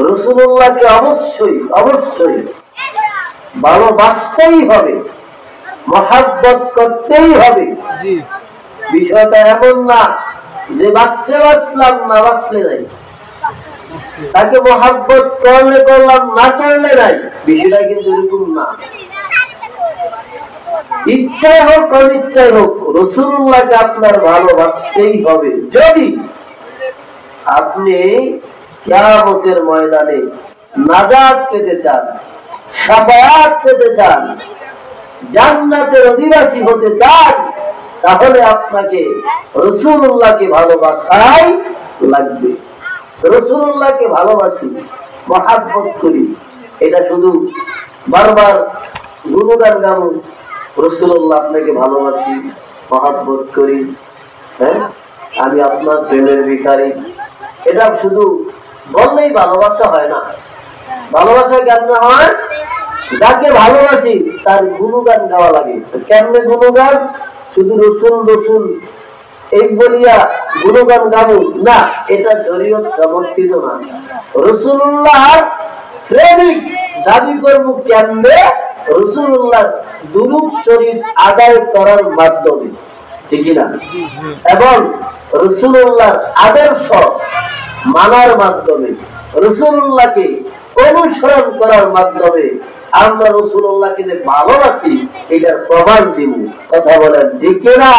রাসূলুল্লাহকে অবশ্যই অবশ্যই ভালোবাসতেই হবে, মহব্বত করতেই হবে। বিষয়টা এমন না যে বাঁচতে বাঁচলাম না বাঁচলে নাই, তাকে মহব্বত করলে করলাম না করলে নাই, বিষয়টা কিন্তু এরকম না। ইচ্ছাই হোক অনিচ্ছাই হোক রাসূলুল্লাহকে আপনার ভালোবাসতেই হবে। যদি আপনি কিয়ামতের ময়দানে নাজাত পেতে চান, শাফায়াত পেতে চান, জান্নাতের অধিবাসী হতে চান, তাহলে আপনাকে রাসূলুল্লাহকে ভালোবাসাই লাগবে। রাসূলুল্লাহকে ভালোবাসি, মহব্বত করি, এটা শুধু বারবার গুণগান গাবো রাসূলুল্লাহ আপনাকে ভালোবাসি, মহব্বত করি, হ্যাঁ আমি আপনার প্রেমের ভিখারি, এটা শুধু বললেই ভালোবাসা হয় না। ভালোবাসা কেমনে হয়? যাকে ভালোবাসি তার গুণগান গাওয়া লাগে। কেমনে গুণগান? শুধু রসুল রসুল এই বলিয়া গুণগান গাবো না, এটা শরীয়ত সমর্থিত না। রাসূলুল্লাহ প্রেমিক দাবি করবো কেমনে? রাসূলুল্লাহ দুরূদ শরীফ আদায় করার মাধ্যমে, ঠিক না? এবং রাসূলুল্লাহর আদর্শ মানার মাধ্যমে, রাসূলুল্লাহকে অনুসরণ করার মাধ্যমে আমরা রাসূলুল্লাহকে যে ভালোবাসি এটার প্রমাণ দিব। কথা বলেন ঠিক না?